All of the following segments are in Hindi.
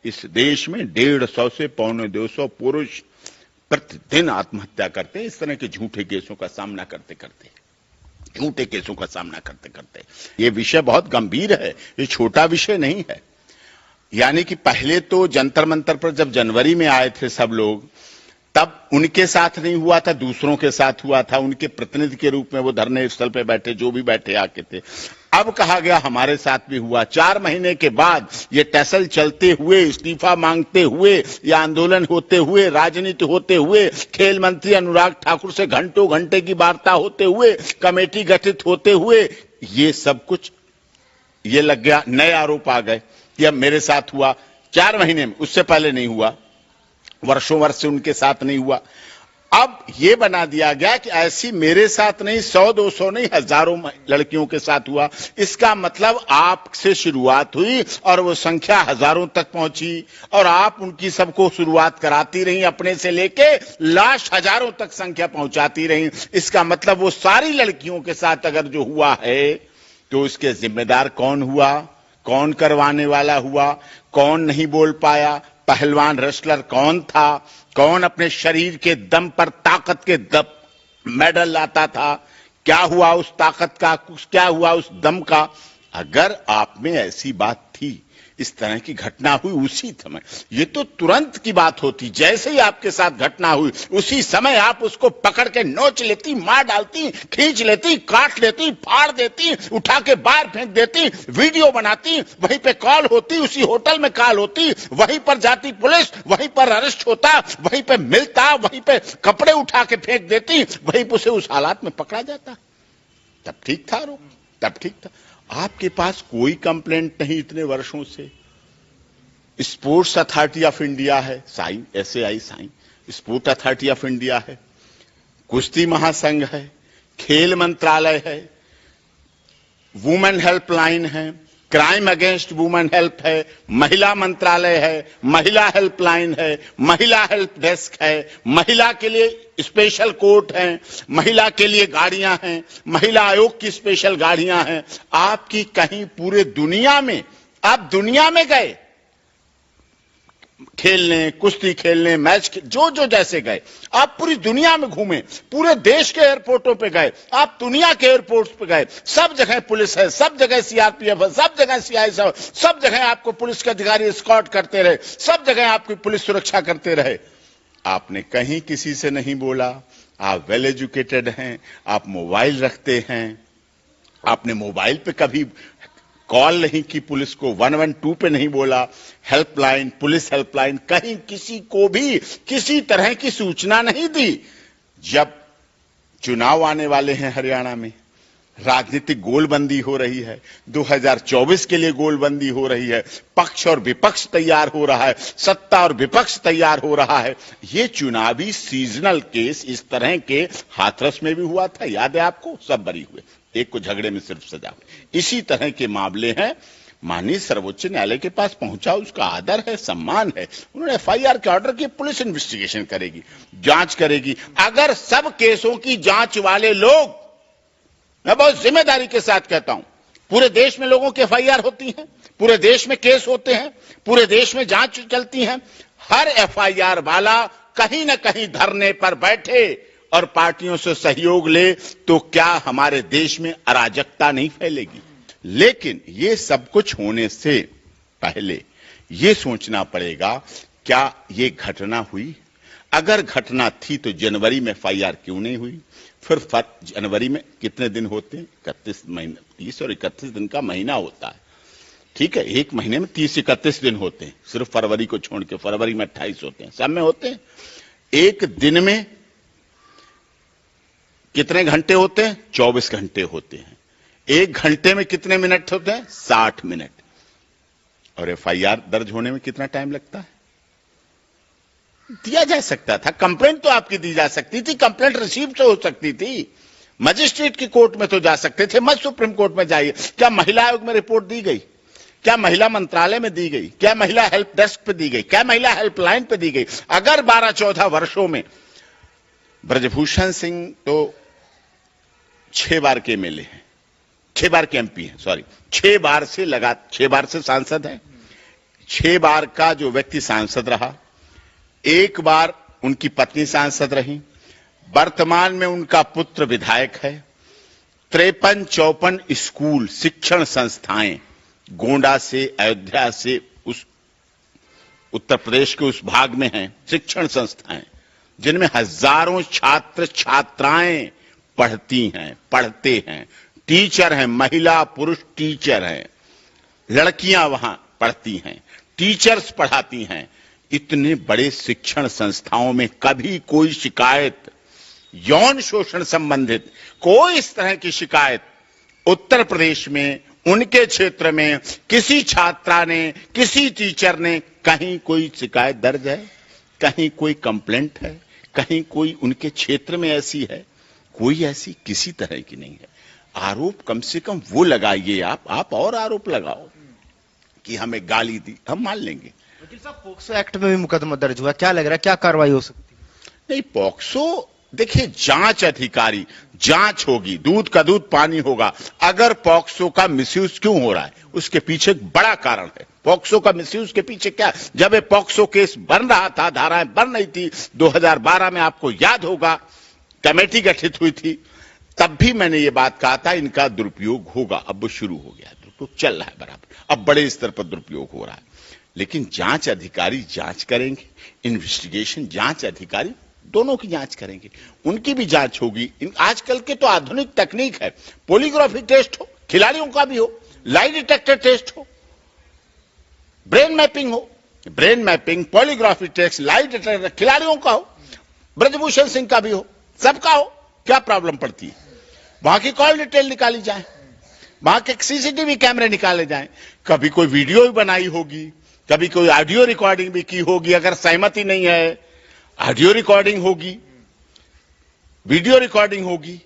इस देश में 150 से 125 पुरुष प्रतिदिन आत्महत्या करते हैं, इस तरह के झूठे केसों का सामना करते करते। ये विषय बहुत गंभीर है, ये छोटा विषय नहीं है। यानी कि पहले तो जंतर मंतर पर जब जनवरी में आए थे सब लोग, तब उनके साथ नहीं हुआ था, दूसरों के साथ हुआ था। उनके प्रतिनिधि के रूप में वो धरने स्थल पे बैठे, जो भी बैठे आके थे। अब कहा गया हमारे साथ भी हुआ। 4 महीने के बाद ये टसल चलते हुए, इस्तीफा मांगते हुए, या आंदोलन होते हुए, राजनीति होते हुए, खेल मंत्री अनुराग ठाकुर से घंटों घंटे की वार्ता होते हुए, कमेटी गठित होते हुए, ये सब कुछ ये लग गया, नए आरोप आ गए कि अब मेरे साथ हुआ। 4 महीने में, उससे पहले नहीं हुआ, वर्षों वर्ष से उनके साथ नहीं हुआ। अब ये बना दिया गया कि ऐसी मेरे साथ नहीं, 100-200 नहीं, हजारों लड़कियों के साथ हुआ। इसका मतलब आपसे शुरुआत हुई और वो संख्या हजारों तक पहुंची, और आप उनकी सबको शुरुआत कराती रही, अपने से लेके लास्ट हजारों तक संख्या पहुंचाती रही। इसका मतलब वो सारी लड़कियों के साथ अगर जो हुआ है, तो इसके जिम्मेदार कौन हुआ, कौन करवाने वाला हुआ, कौन नहीं बोल पाया, पहलवान रेसलर कौन था, कौन अपने शरीर के दम पर, ताकत के दम मेडल लाता था, क्या हुआ उस ताकत का, क्या हुआ उस दम का। अगर आप में ऐसी बात थी, इस तरह की घटना हुई उसी समय, ये तो तुरंत की बात होती। जैसे ही आपके साथ घटना हुई, उसी समय आप उसको पकड़ के नोच लेती, मार डालती, खींच लेती, काट लेती, फाड़ देती, उठा के बाहर फेंक देती, वीडियो बनाती, वहीं पे कॉल होती, उसी होटल में कॉल होती, वहीं पर जाती पुलिस, वहीं पर अरेस्ट होता, वहीं पे मिलता, वहीं पे कपड़े उठा के फेंक देती, वहीं पे उसे उस हालात में पकड़ा जाता। तब ठीक था आरोप, तब ठीक था। आपके पास कोई कंप्लेंट नहीं इतने वर्षों से। स्पोर्ट्स अथॉरिटी ऑफ इंडिया है, साइन, SAI साइन, स्पोर्ट अथॉरिटी ऑफ इंडिया है, कुश्ती महासंघ है, खेल मंत्रालय है, वुमेन हेल्पलाइन है, क्राइम अगेंस्ट वुमेन हेल्प है, महिला मंत्रालय है, महिला हेल्पलाइन है, महिला हेल्प डेस्क है, महिला के लिए स्पेशल कोर्ट है, महिला के लिए गाड़ियां हैं, महिला आयोग की स्पेशल गाड़ियां हैं। आपकी कहीं पूरे दुनिया में, आप दुनिया में गए खेलने, कुश्ती खेलने, मैच जो जैसे गए, आप पूरी दुनिया में घूमे, पूरे देश के एयरपोर्टों पे गए, आप दुनिया के एयरपोर्ट्स पे गए, सब जगह पुलिस है, सब जगह CRPF है, सब जगह CIS है, सब जगह आपको पुलिस के अधिकारी एस्कॉर्ट करते रहे, सब जगह आपकी पुलिस सुरक्षा करते रहे। आपने कहीं किसी से नहीं बोला। आप वेल एजुकेटेड हैं, आप मोबाइल रखते हैं, आपने मोबाइल पे कभी कॉल नहीं की पुलिस को, 112 पे नहीं बोला, हेल्पलाइन, पुलिस हेल्पलाइन, कहीं किसी को भी किसी तरह की सूचना नहीं दी। जब चुनाव आने वाले हैं हरियाणा में, राजनीतिक गोलबंदी हो रही है, 2024 के लिए गोलबंदी हो रही है, पक्ष और विपक्ष तैयार हो रहा है, सत्ता और विपक्ष तैयार हो रहा है। ये चुनावी सीजनल केस इस तरह के हाथरस में भी हुआ था, याद है आपको, सब बरी हुए, एक को झगड़े में सिर्फ सजा हुई। इसी तरह के मामले हैं। माननीय सर्वोच्च न्यायालय के पास पहुंचा, उसका आदर है, सम्मान है, उन्होंने FIR के ऑर्डर किए, पुलिस इन्वेस्टिगेशन करेगी, जांच करेगी। अगर सब केसों की जांच वाले लोग, मैं बहुत जिम्मेदारी के साथ कहता हूं, पूरे देश में लोगों की FIR होती है, पूरे देश में केस होते हैं, पूरे देश में जांच चलती है, हर FIR वाला कहीं न कहीं धरने पर बैठे और पार्टियों से सहयोग ले, तो क्या हमारे देश में अराजकता नहीं फैलेगी? लेकिन ये सब कुछ होने से पहले ये सोचना पड़ेगा, क्या ये घटना हुई? अगर घटना थी तो जनवरी में FIR क्यों नहीं हुई? फिर जनवरी में कितने दिन होते हैं? 30 और 31 दिन का महीना होता है, ठीक है, एक महीने में 30-31 दिन होते हैं, सिर्फ फरवरी को छोड़ के। फरवरी में 28 होते हैं, सब में होते हैं। एक दिन में कितने घंटे होते हैं? 24 घंटे होते हैं। एक घंटे में कितने मिनट होते हैं? 60 मिनट। और FIR दर्ज होने में कितना टाइम लगता है? दिया जा सकता था, कंप्लेंट तो आपकी दी जा सकती थी, कंप्लेंट रिसीव तो हो सकती थी, मजिस्ट्रेट की कोर्ट में तो जा सकते थे, मत सुप्रीम कोर्ट में जाइए। क्या महिला आयोग में रिपोर्ट दी गई? क्या महिला मंत्रालय में दी गई? क्या महिला हेल्प डेस्क पे दी गई? क्या महिला हेल्पलाइन पे दी गई? अगर 12-14 वर्षों में ब्रजभूषण सिंह तो 6 बार के MLA हैं, 6 बार के MP हैं, सॉरी, 6 बार से सांसद हैं, 6 बार का जो व्यक्ति सांसद रहा, 1 बार उनकी पत्नी सांसद रही, वर्तमान में उनका पुत्र विधायक है, 53-54 स्कूल शिक्षण संस्थाएं गोंडा से, अयोध्या से, उस उत्तर प्रदेश के उस भाग में हैं शिक्षण संस्थाएं जिनमें हजारों छात्र छात्राएं पढ़ती हैं, पढ़ते हैं, टीचर हैं, महिला पुरुष टीचर हैं, लड़कियां वहां पढ़ती हैं, टीचर्स पढ़ाती हैं। इतने बड़े शिक्षण संस्थाओं में कभी कोई शिकायत, यौन शोषण संबंधित कोई इस तरह की शिकायत उत्तर प्रदेश में, उनके क्षेत्र में किसी छात्रा ने, किसी टीचर ने कहीं कोई शिकायत दर्ज है? कहीं कोई कंप्लेंट है? कहीं कोई उनके क्षेत्र में ऐसी है? कोई ऐसी किसी तरह की नहीं है। आरोप कम से कम वो लगाइए आप और आरोप लगाओ कि हमें गाली दी, हम मान लेंगे। वकील साहब, पॉक्सो एक्ट में भी मुकदमा दर्ज हुआ, क्या लग रहा है, क्या कार्रवाई हो सकती है? नहीं, पॉक्सो देखिए, जांच अधिकारी, जांच होगी, दूध का दूध पानी होगा। अगर पॉक्सो का मिसयूज क्यों हो रहा है, उसके पीछे एक बड़ा कारण है। पॉक्सो का मिसयूज के पीछे क्या, जब ये पॉक्सो केस बन रहा था, धाराएं बन रही थी, 2012 में आपको याद होगा कमेटी गठित हुई थी, तब भी मैंने ये बात कहा था इनका दुरुपयोग होगा। अब वो शुरू हो गया, दुरुपयोग चल रहा है बराबर, अब बड़े स्तर पर दुरुपयोग हो रहा है। लेकिन जांच अधिकारी जांच करेंगे, इन्वेस्टिगेशन जांच अधिकारी दोनों की जांच करेंगे, उनकी भी जांच होगी। आजकल के तो आधुनिक तकनीक है, पॉलीग्राफी टेस्ट हो, खिलाड़ियों का भी हो, लाई डिटेक्टर टेस्ट हो, ब्रेन मैपिंग हो, brain mapping, polygraphy test, lie detector खिलाड़ियों का हो, ब्रजभूषण सिंह का भी हो, सबका हो, क्या प्रॉब्लम पड़ती है? वहां की कॉल डिटेल निकाली जाए, वहां के सीसीटीवी कैमरे निकाले जाएं, कभी कोई वीडियो भी बनाई होगी, कभी कोई ऑडियो रिकॉर्डिंग भी की होगी, अगर सहमति नहीं है ऑडियो रिकॉर्डिंग होगी, वीडियो रिकॉर्डिंग होगी।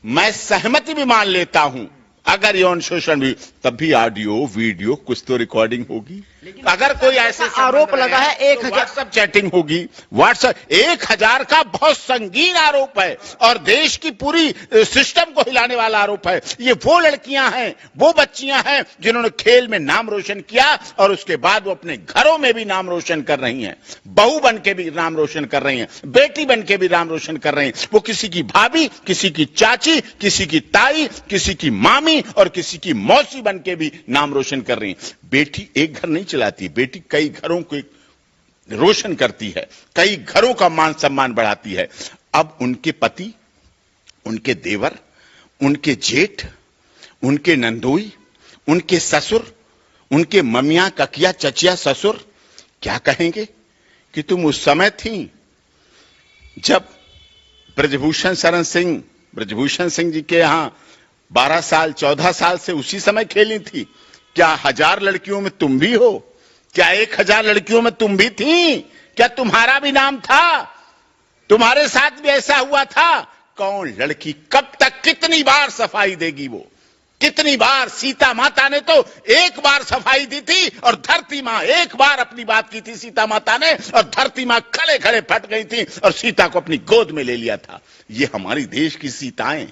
मैं सहमति भी मान लेता हूं, अगर यौन शोषण भी, तब भी ऑडियो वीडियो कुछ तो रिकॉर्डिंग होगी। अगर कोई ऐसे आरोप लगा है 1000 व्हाट्सएप चैटिंग होगी, व्हाट्सएप 1000 का बहुत संगीन आरोप है और देश की पूरी सिस्टम को हिलाने वाला आरोप है। ये वो लड़कियां हैं, वो बच्चियां हैं जिन्होंने खेल में नाम रोशन किया और उसके बाद वो अपने घरों में भी नाम रोशन कर रही हैं, बहू बन के भी नाम रोशन कर रही हैं, बेटी बन के भी नाम रोशन कर रही हैं। वो किसी की भाभी, किसी की चाची, किसी की ताई, किसी की मामी और किसी की मौसी बन के भी नाम रोशन कर रही हैं। बेटी एक घर नहीं चलाती, बेटी कई घरों को रोशन करती है, कई घरों का मान सम्मान बढ़ाती है। अब उनके पति, उनके देवर, उनके जेठ, उनके नंदोई, उनके ससुर, उनके ममिया, ककिया, चचिया, ससुर क्या कहेंगे कि तुम उस समय थी जब ब्रजभूषण शरण सिंह, ब्रजभूषण सिंह जी के यहां 12 साल 14 साल से उसी समय खेली थी। क्या 1000 लड़कियों में तुम भी हो? क्या 1000 लड़कियों में तुम भी थी? क्या तुम्हारा भी नाम था? तुम्हारे साथ भी ऐसा हुआ था? कौन लड़की कब तक कितनी बार सफाई देगी? वो कितनी बार? सीता माता ने तो एक बार सफाई दी थी और धरती मां एक बार अपनी बात की थी सीता माता ने, और धरती मां खड़े खड़े फट गई थी और सीता को अपनी गोद में ले लिया था। ये हमारी देश की सीताएं,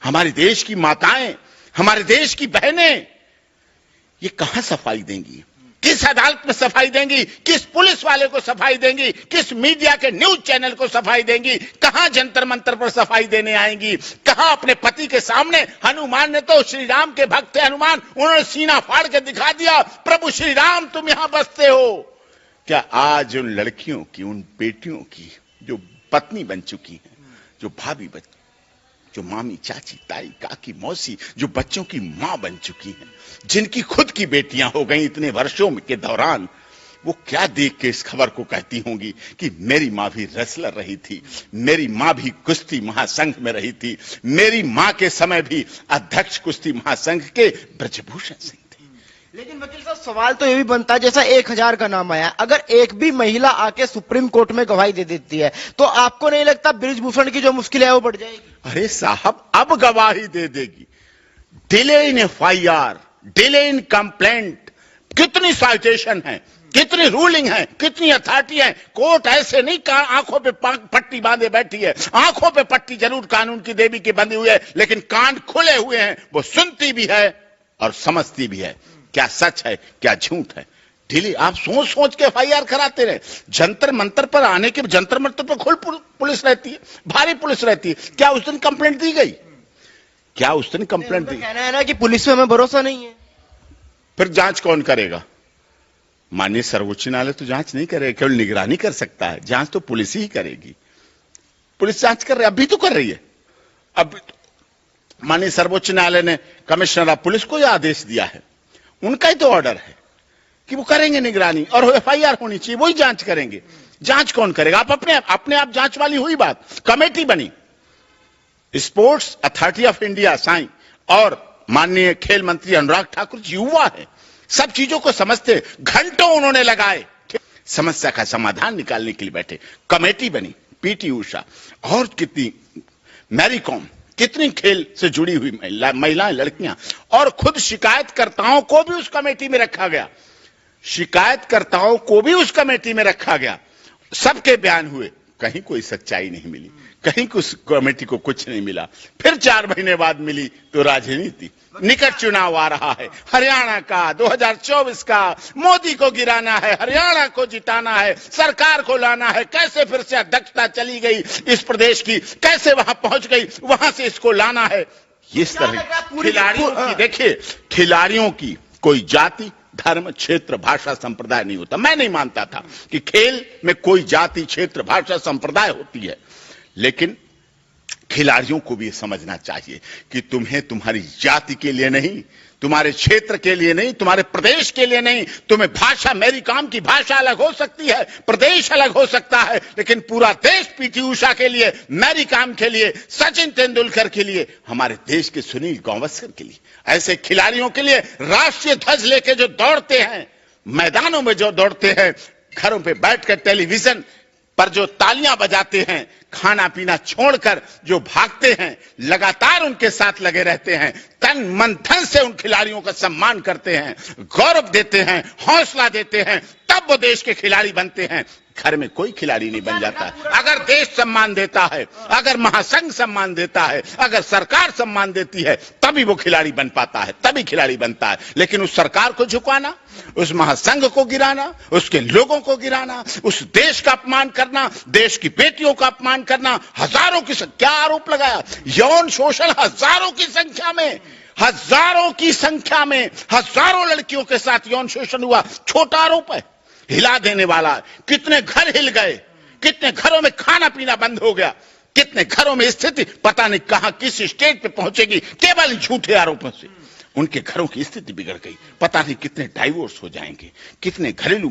हमारे देश की माताएं, हमारे देश की बहनें, ये कहां सफाई देंगी? किस अदालत में सफाई देंगी? किस पुलिस वाले को सफाई देंगी? किस मीडिया के न्यूज चैनल को सफाई देंगी? कहां जंतर मंतर पर सफाई देने आएंगी? कहां अपने पति के सामने? हनुमान ने तो, श्री राम के भक्त थे हनुमान, उन्होंने सीना फाड़ के दिखा दिया, प्रभु श्री राम तुम यहां बसते हो। क्या आज उन लड़कियों की, उन बेटियों की जो पत्नी बन चुकी हैं, जो भाभी बन, जो मामी, चाची, ताई, काकी, मौसी, जो बच्चों की मां बन चुकी हैं, जिनकी खुद की बेटियां हो गई इतने वर्षों के दौरान, वो क्या देख के इस खबर को कहती होंगी कि मेरी मां भी रेसलर रही थी, मेरी मां भी कुश्ती महासंघ में रही थी, मेरी मां के समय भी अध्यक्ष कुश्ती महासंघ के ब्रजभूषण सिंह थे। लेकिन वकील साहब, सवाल तो ये भी बनता है, जैसा 1000 का नाम आया, अगर एक भी महिला आके सुप्रीम कोर्ट में गवाही दे देती है तो आपको नहीं लगता ब्रजभूषण की जो मुश्किल है वो बढ़ जाएगी? अरे साहब, अब गवाही दे देगी। Delay in FIR, delay in complaint, कितनी साइटेशन है, कितनी रूलिंग है, कितनी अथॉरिटी है। कोर्ट ऐसे नहीं आंखों पे पट्टी बांधे बैठी है, आंखों पे पट्टी जरूर कानून की देवी की बंधी हुई है, लेकिन कान खुले हुए हैं, वो सुनती भी है और समझती भी है क्या सच है क्या झूठ है। ढीली। आप सोच सोच के एफआईआर कराते रहे। जंतर मंतर पर आने के जंतर मंतर पर खुल पुलिस रहती है, भारी पुलिस रहती है। क्या उस दिन कंप्लेंट दी गई? क्या उस दिन कंप्लेंट दी? कहना है ना कि पुलिस में हमें भरोसा नहीं है। फिर जांच कौन करेगा? माननीय सर्वोच्च न्यायालय तो जांच नहीं करेगा, केवल निगरानी कर सकता है। जांच तो पुलिस ही करेगी। पुलिस जांच कर रही है, अभी तो कर रही है। अब माननीय सर्वोच्च न्यायालय ने कमिश्नर ऑफ पुलिस को यह आदेश दिया है, उनका ही तो ऑर्डर है कि वो करेंगे निगरानी और एफआईआर होनी चाहिए, वही जांच करेंगे। जांच कौन करेगा? आप अपने आप जांच वाली हुई बात। कमेटी बनी, sports authority of India Sai और माननीय खेल मंत्री अनुराग ठाकुर जी युवा है, सब चीजों को समझते। घंटों उन्होंने लगाए समस्या का समाधान निकालने के लिए बैठे। कमेटी बनी, पीटी उषा और कितनी मैरी कॉम, कितनी खेल से जुड़ी हुई महिलाएं, लड़कियां, और खुद शिकायतकर्ताओं को भी उस कमेटी में रखा गया। शिकायतकर्ताओं को भी उस कमेटी में रखा गया। सबके बयान हुए, कहीं कोई सच्चाई नहीं मिली, कहीं उस कमेटी को कुछ नहीं मिला। फिर 4 महीने बाद मिली तो राजनीति। निकट चुनाव आ रहा है, हरियाणा का 2024 का। मोदी को गिराना है, हरियाणा को जिताना है, सरकार को लाना है। कैसे फिर से अध्यक्षता चली गई इस प्रदेश की, कैसे वहां पहुंच गई, वहां से इसको लाना है। इस तरह खिलाड़ियों की, देखिए खिलाड़ियों की कोई जाति, धर्म, क्षेत्र, भाषा, संप्रदाय नहीं होता। मैं नहीं मानता था कि खेल में कोई जाति, क्षेत्र, भाषा, संप्रदाय होती है, लेकिन खिलाड़ियों को भी समझना चाहिए कि तुम्हें तुम्हारी जाति के लिए नहीं, तुम्हारे क्षेत्र के लिए नहीं, तुम्हारे प्रदेश के लिए नहीं, तुम्हें भाषा, मेरी काम की भाषा अलग हो सकती है, प्रदेश अलग हो सकता है, लेकिन पूरा देश पीटी उषा के लिए, मैरी कॉम के लिए, सचिन तेंदुलकर के लिए, हमारे देश के सुनील गावस्कर के लिए, ऐसे खिलाड़ियों के लिए राष्ट्रीय ध्वज लेके जो दौड़ते हैं, मैदानों में जो दौड़ते हैं, घरों पे बैठकर टेलीविजन पर जो तालियां बजाते हैं, खाना पीना छोड़कर जो भागते हैं, लगातार उनके साथ लगे रहते हैं, तन मन धन से उन खिलाड़ियों का सम्मान करते हैं, गौरव देते हैं, हौसला देते हैं, तब वो देश के खिलाड़ी बनते हैं। घर में कोई खिलाड़ी नहीं बन जाता है। अगर देश सम्मान देता है, अगर महासंघ सम्मान देता है, अगर सरकार सम्मान देती है, तभी वो खिलाड़ी बन पाता है, तभी खिलाड़ी बनता है। लेकिन उस सरकार को झुकाना, उस महासंघ को गिराना, उसके लोगों को गिराना, उस देश का अपमान करना, देश की बेटियों का अपमान करना, हजारों की क्या आरोप लगाया? यौन शोषण हजारों की संख्या में, हजारों की संख्या में, हजारों लड़कियों के साथ यौन शोषण हुआ। छोटा आरोप है, हिला देने वाला। कितने घर हिल गए, कितने घरों में खाना पीना बंद हो गया, कितने घरों में स्थिति पता नहीं कहां किस स्टेज पे पहुंचेगी, केवल झूठे आरोपों से उनके घरों की स्थिति बिगड़ गई। पता नहीं कितने डाइवोर्स हो जाएंगे, कितने घरेलू